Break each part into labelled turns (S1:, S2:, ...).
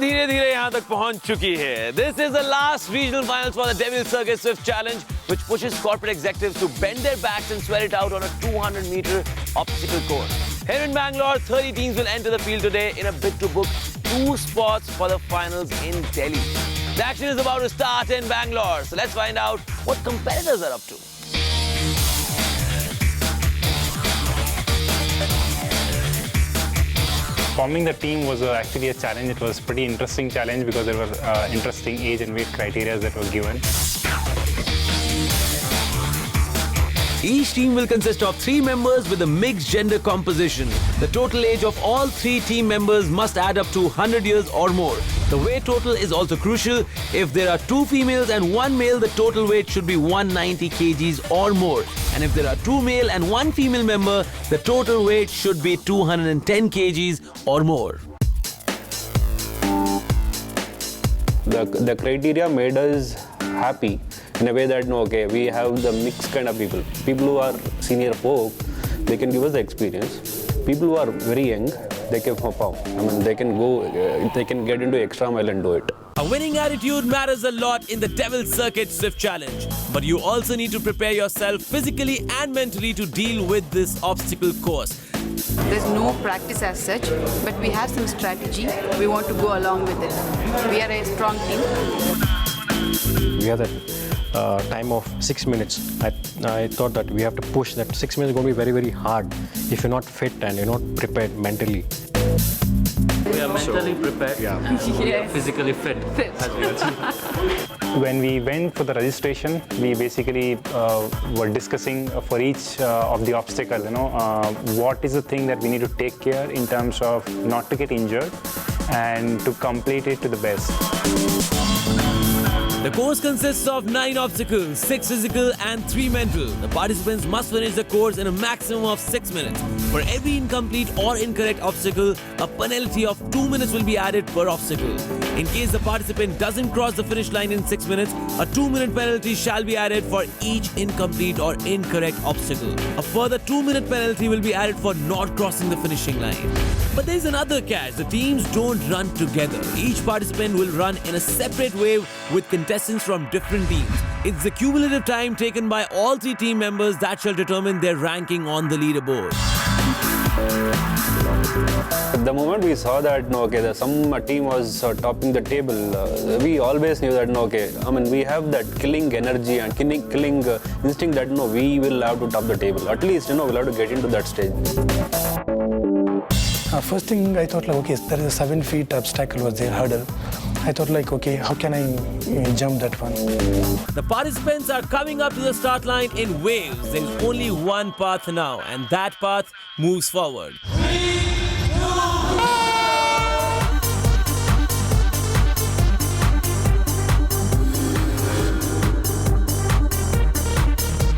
S1: धीरे-धीरे यहाँ तक पहुँच चुकी है. This is the last regional finals for the Devil Circuit Swift Challenge, which pushes corporate executives to bend their backs and sweat it out on a 200-meter obstacle course. Here in Bangalore, 30 teams will enter the field today in a bid to book 2 spots for the finals in Delhi. The action is about to start in Bangalore, so let's find out what competitors are up to.
S2: Forming the team was actually a challenge. It was a pretty interesting challenge because there were interesting age and weight criteria that were given.
S1: Each team will consist of 3 members with a mixed gender composition. The total age of all 3 team members must add up to 100 years or more. The weight total is also crucial. If there are 2 females and 1 male, the total weight should be 190 kgs or more. And if there are 2 male and 1 female member, the total weight should be 210 kgs or more.
S3: The criteria made us happy in a way that, no, okay, we have the mixed kind of people. People who are senior folk, they can give us the experience. People who are very young, they can perform. I mean, they can go, they can get into extra mile and do it.
S1: A winning attitude matters a lot in the Devil Circuit Swift Challenge. But you also need to prepare yourself physically and mentally to deal with this obstacle course.
S4: There's no practice as such, but we have some strategy. We want to go along with it. We are a strong team.
S5: We have that time of 6 minutes. I thought that we have to push that 6 minutes is going to be very, very hard if you're not fit and you're not prepared mentally.
S6: We are mentally prepared and we are physically fit.
S2: When we went for the registration, we basically were discussing for each of the obstacles, what is the thing that we need to take care in terms of not to get injured and to complete it to the best.
S1: The course consists of 9 obstacles, 6 physical and 3 mental. The participants must finish the course in a maximum of 6 minutes. For every incomplete or incorrect obstacle, a penalty of 2 minutes will be added per obstacle. In case the participant doesn't cross the finish line in 6 minutes, a 2-minute penalty shall be added for each incomplete or incorrect obstacle. A further 2-minute penalty will be added for not crossing the finishing line. But there's another catch. The teams don't run together. Each participant will run in a separate wave with contestants from different teams. It's the cumulative time taken by all 3 team members that shall determine their ranking on the leaderboard.
S3: The moment we saw that, some team was topping the table, we always knew that, we have that killing energy and killing instinct that, we will have to top the table. At least, we'll have to get into that stage.
S7: First thing I thought, there is a 7 feet obstacle was there, hurdle. I thought, how can I jump that one?
S1: The participants are coming up to the start line in waves. There is only one path now, and that path moves forward.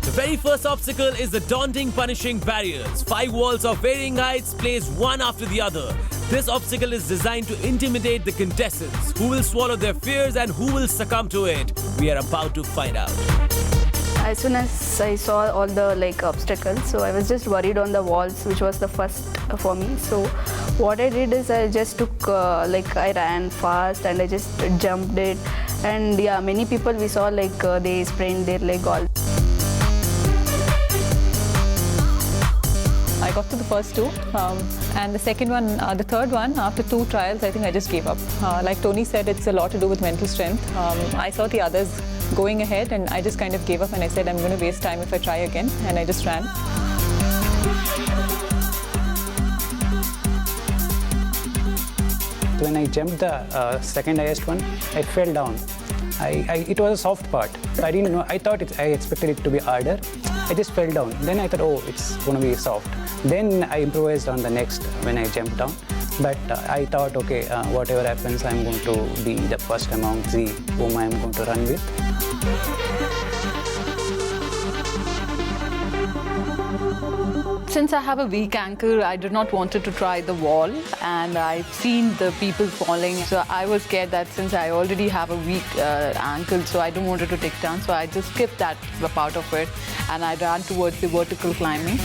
S1: The very first obstacle is the daunting punishing barriers. 5 walls of varying heights placed one after the other. This obstacle is designed to intimidate the contestants. Who will swallow their fears and who will succumb to it? We are about to find out.
S8: As soon as I saw all the obstacles, so I was just worried on the walls, which was the first for me. So what I did is I just took, I ran fast and I just jumped it. And yeah, many people we saw they sprained their leg all.
S9: I got to the first 2 and the second one, the third one, after 2 trials, I think I just gave up. Like Tony said, it's a lot to do with mental strength. I saw the others going ahead and I just kind of gave up and I said I'm going to waste time if I try again, and I just ran.
S10: When I jumped the second highest one, I fell down. It was a soft part. I didn't know. I expected it to be harder. I just fell down. Then I thought, oh, it's going to be soft. Then I improvised on the next when I jumped down. But I thought, okay, whatever happens, I'm going to be the first among the whom I'm going to run with.
S9: Since I have a weak ankle, I did not want to try the wall, and I've seen the people falling. So I was scared that since I already have a weak ankle, so I don't want to take chance. So I just skipped that part of it, and I ran towards the vertical climbing.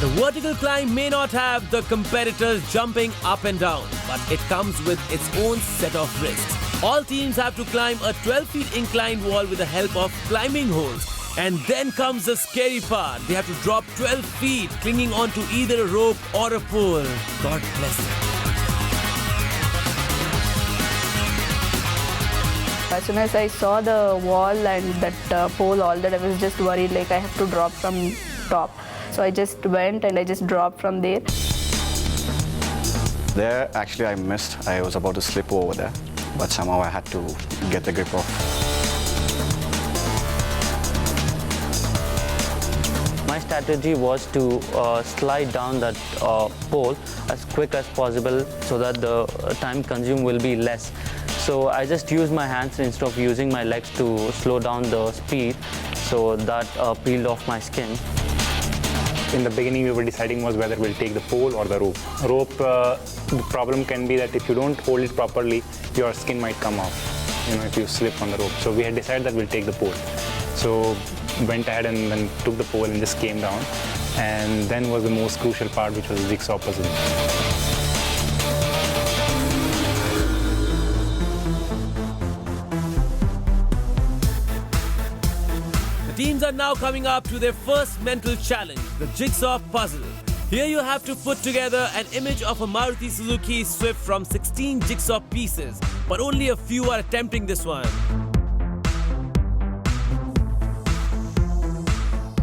S1: The vertical climb may not have the competitors jumping up and down, but it comes with its own set of risks. All teams have to climb a 12-feet inclined wall with the help of climbing holes. And then comes the scary part. They have to drop 12 feet, clinging onto either a rope or a pole. God bless them.
S8: As soon as I saw the wall and that pole, all that, I was just worried like I have to drop from top. So I just went and I just dropped from there.
S11: There, actually, I missed. I was about to slip over there, but somehow I had to get the grip off.
S6: My strategy was to slide down that pole as quick as possible so that the time consumed will be less. So I just used my hands instead of using my legs to slow down the speed, so that peeled off my skin.
S2: In the beginning, we were deciding was whether we'll take the pole or the rope. The problem can be that if you don't hold it properly, your skin might come off, if you slip on the rope. So we had decided that we'll take the pole. So went ahead and then took the pole and just came down. And then was the most crucial part, which was the jigsaw puzzle.
S1: The teams are now coming up to their first mental challenge, the jigsaw puzzle. Here you have to put together an image of a Maruti Suzuki Swift from 16 jigsaw pieces, but only a few are attempting this one.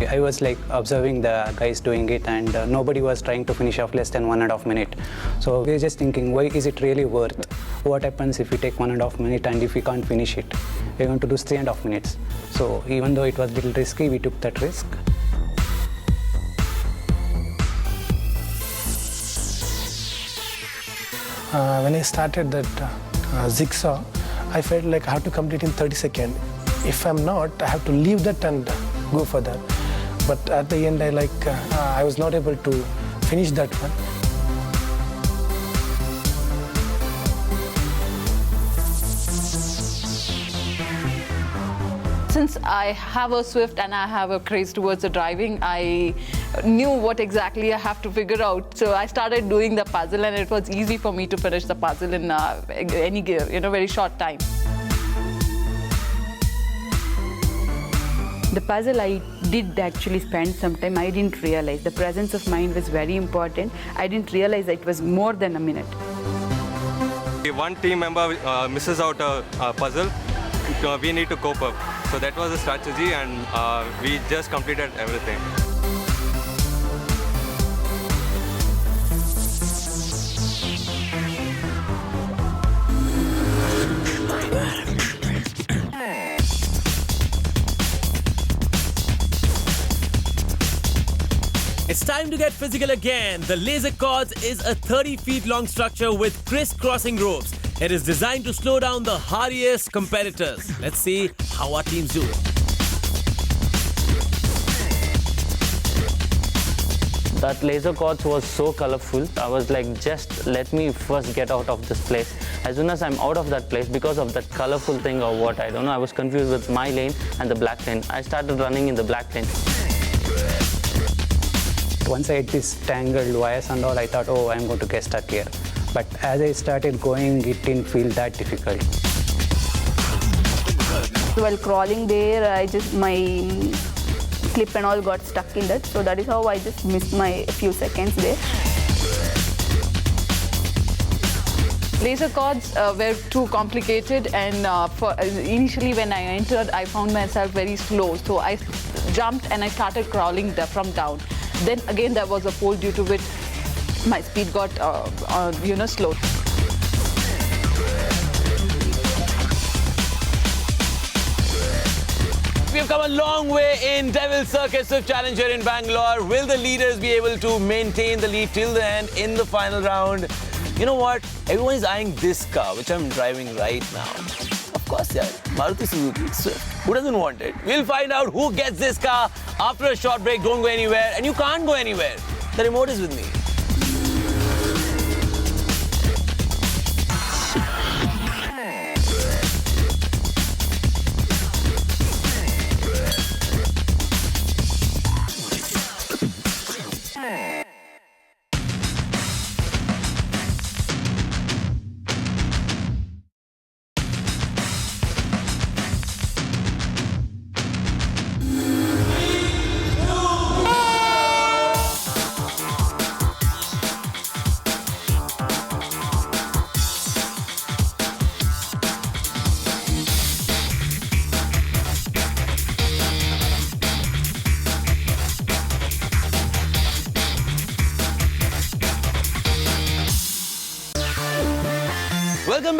S10: I was like observing the guys doing it, and nobody was trying to finish off less than 1.5 minutes. So we were just thinking, why is it really worth? What happens if we take 1.5 minutes and if we can't finish it? We're going to do 3.5 minutes. So even though it was a little risky, we took that risk.
S7: When I started that jigsaw, I felt like I have to complete in 30 seconds. If I'm not, I have to leave that and go for that. But at the end, I was not able to finish that one.
S9: Since I have a Swift and I have a craze towards the driving, I knew what exactly I have to figure out. So I started doing the puzzle, and it was easy for me to finish the puzzle in any very short time.
S12: The puzzle I did actually spend some time. I didn't realize. The presence of mind was very important. I didn't realize it was more than a minute.
S13: If one team member misses out a puzzle, we need to cope up. So that was the strategy, and we just completed everything.
S1: It's time to get physical again. The laser cords is a 30-feet long structure with crisscrossing ropes. It is designed to slow down the hardiest competitors. Let's see how our teams do.
S6: That laser cords was so colorful. I was like, just let me first get out of this place. As soon as I'm out of that place, because of that colorful thing or what, I don't know, I was confused with my lane and the black lane. I started running in the black lane.
S10: Once I hit these tangled wires and all, I thought, oh, I'm going to get stuck here. But as I started going, it didn't feel that difficult.
S8: While crawling there, my clip and all got stuck in that. So that is how I just missed my few seconds there.
S9: Laser cords were too complicated, and initially when I entered, I found myself very slow. So I jumped and I started crawling from down. Then again there was a pole, due to which my speed got slowed.
S1: We have come a long way in Devil's Circus Swift Challenge here in Bangalore. Will the leaders be able to maintain the lead till the end in the final round? You know what? Everyone is eyeing this car, which I'm driving right now. Of course, yeah, Maruti Suzuki Swift. Who doesn't want it? We'll find out who gets this car after a short break. Don't go anywhere, and you can't go anywhere. The remote is with me.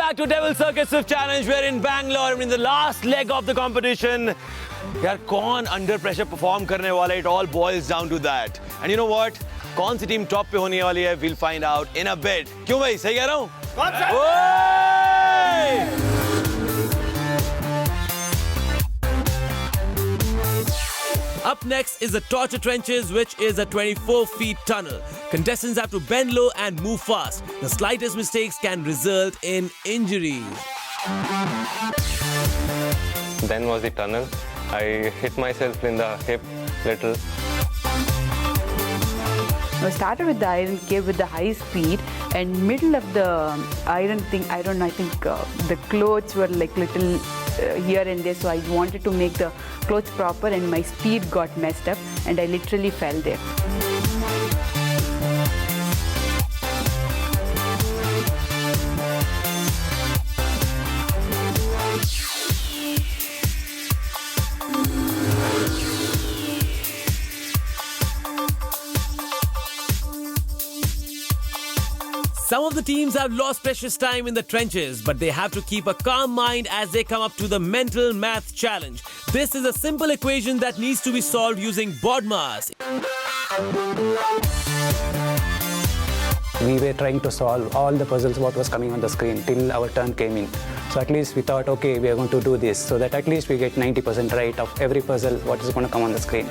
S1: back to Devil Circus Swift Challenge. We're in Bangalore in the last leg of the competition. यार कौन under pressure perform करने वाला? It all boils down to that. And you know what? कौन सी team top पे होने वाली है? We'll find out in a bit. क्यों भाई? सही कह रहा हूँ? Up next is the torture trenches, which is a 24-feet tunnel. Contestants have to bend low and move fast. The slightest mistakes can result in injuries.
S13: Then was the tunnel. I hit myself in the hip little.
S12: I started with the iron cave with the high speed, and middle of the iron thing, I don't know, I think the clothes were like little here and there, so I wanted to make the clothes proper and my speed got messed up and I literally fell there.
S1: Some of the teams have lost precious time in the trenches, but they have to keep a calm mind as they come up to the mental math challenge. This is a simple equation that needs to be solved using BODMAS.
S10: We were trying to solve all the puzzles what was coming on the screen till our turn came in. So at least we thought, okay, we are going to do this so that at least we get 90% right of every puzzle what is going to come on the screen.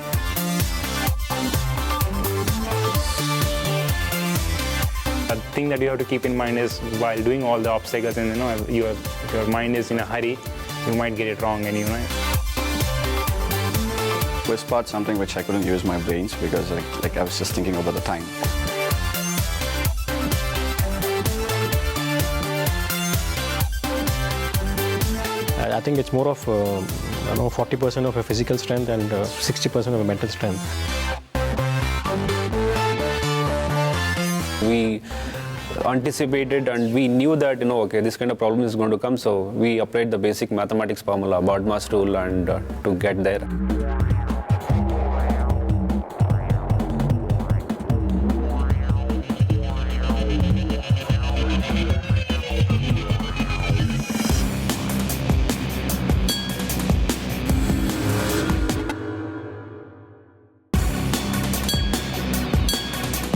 S2: The thing that you have to keep in mind is while doing all the obstacles and your mind is in a hurry, you might get it wrong and
S11: Was part something which I couldn't use my brains because like I was just thinking about the time.
S5: I think it's more of 40% of a physical strength and 60% of a mental strength.
S3: We anticipated and we knew that, okay, this kind of problem is going to come, so we applied the basic mathematics formula, BODMAS tool, and to get there.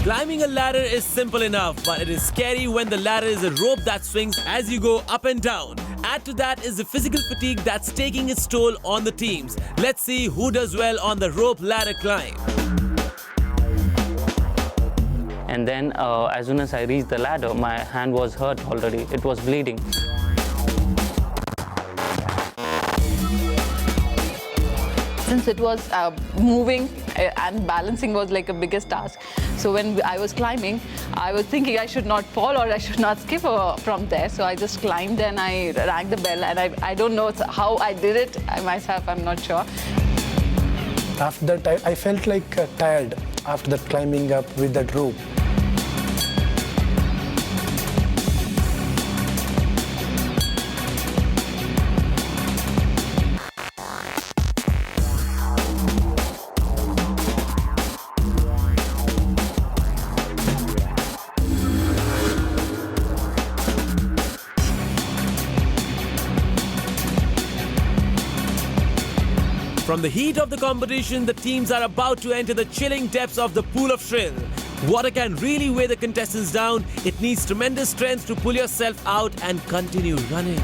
S1: Climbing a ladder is simple enough, but it is scary when the ladder is a rope that swings as you go up and down. Add to that is the physical fatigue that's taking its toll on the teams. Let's see who does well on the rope ladder climb.
S6: And then as soon as I reached the ladder, my hand was hurt already. It was bleeding.
S9: Since it was moving and balancing was like a biggest task. So when I was climbing, I was thinking I should not fall or I should not skip from there. So I just climbed and I rang the bell, and I don't know how I did it myself, I'm not sure.
S7: After that, I felt like tired after that climbing up with that rope.
S1: From the heat of the competition, the teams are about to enter the chilling depths of the pool of thrill. Water can really weigh the contestants down. It needs tremendous strength to pull yourself out and continue running.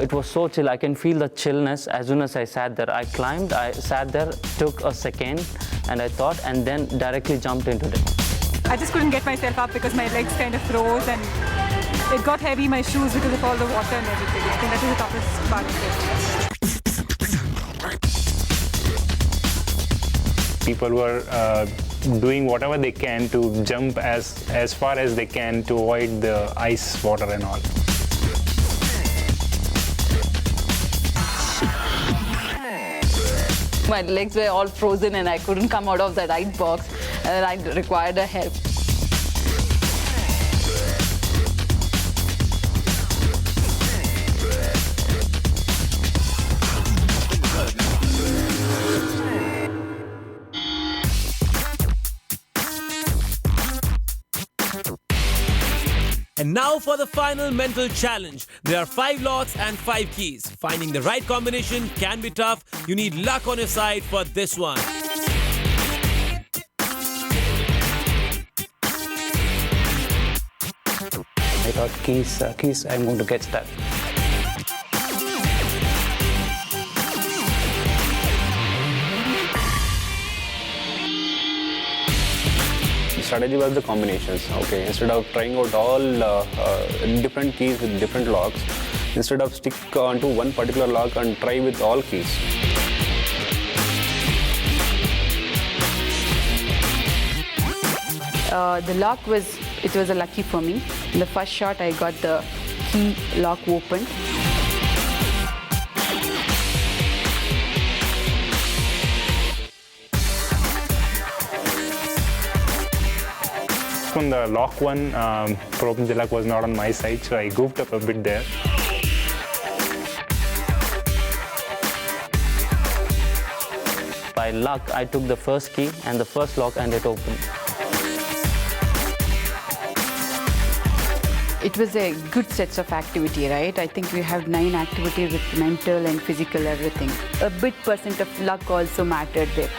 S6: It was so chill. I can feel the chillness as soon as I sat there. I climbed, I sat there, took a second, and I thought, and then directly jumped into it.
S14: I just couldn't get myself up because my legs kind of froze and it got heavy, my shoes, because of all the water and everything. I think that is the toughest part of it.
S2: people were doing whatever they can to jump as far as they can to avoid the ice, water and all.
S9: My legs were all frozen and I couldn't come out of that ice box, and I required a help.
S1: Now for the final mental challenge. There are 5 locks and 5 keys. Finding the right combination can be tough. You need luck on your side for this one.
S10: I thought keys I'm going to get stuck.
S3: The strategy was the combinations. Okay, instead of trying out all different keys with different locks, instead of stick onto one particular lock and try with all keys.
S12: The lock was a lucky for me. In the first shot, I got the key lock opened.
S2: On the lock one, probably the luck was not on my side, so I goofed up a bit there.
S6: By luck, I took the first key and the first lock and it opened.
S12: It was a good sets of activity, right? I think we have 9 activities with mental and physical everything. A bit percent of luck also mattered there.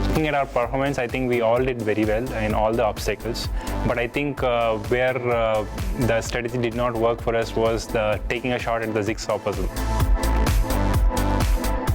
S2: Looking at our performance, I think we all did very well in all the obstacles. But I think where the strategy did not work for us was taking a shot at the jigsaw puzzle.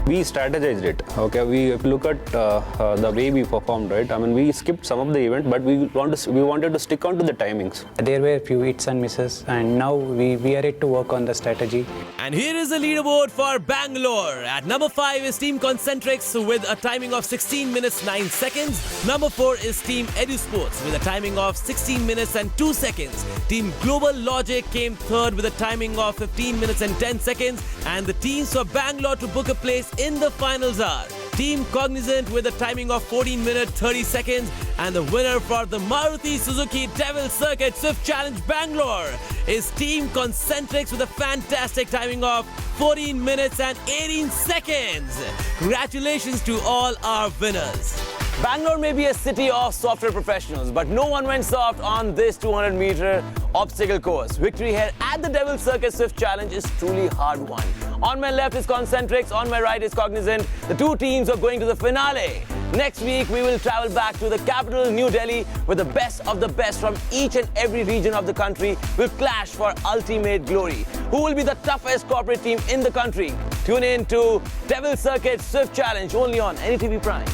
S3: We strategized it. Okay, if you look at the way we performed, right? I mean, we skipped some of the event, but we wanted to stick on to the timings.
S10: There were a few hits and misses, and now we are ready to work on the strategy.
S1: And here is the leaderboard for Bangalore. At number 5 is Team Concentrics with a timing of 16 minutes 9 seconds. Number 4 is Team EduSports with a timing of 16 minutes and 2 seconds. Team Global Logic came third with a timing of 15 minutes and 10 seconds. And the teams for Bangalore to book a place in the finals are Team Cognizant with a timing of 14 minutes 30 seconds, and the winner for the Maruti Suzuki Devil Circuit Swift Challenge Bangalore is Team Concentrics with a fantastic timing of 14 minutes and 18 seconds. Congratulations to all our winners. Bangalore may be a city of software professionals, but no one went soft on this 200-meter obstacle course. Victory here at the Devil Circuit Swift Challenge is truly hard won. On my left is Concentrics, on my right is Cognizant. The two teams are going to the finale. Next week, we will travel back to the capital, New Delhi, where the best of the best from each and every region of the country will clash for ultimate glory. Who will be the toughest corporate team in the country? Tune in to Devil Circuit Swift Challenge only on NDTV Prime.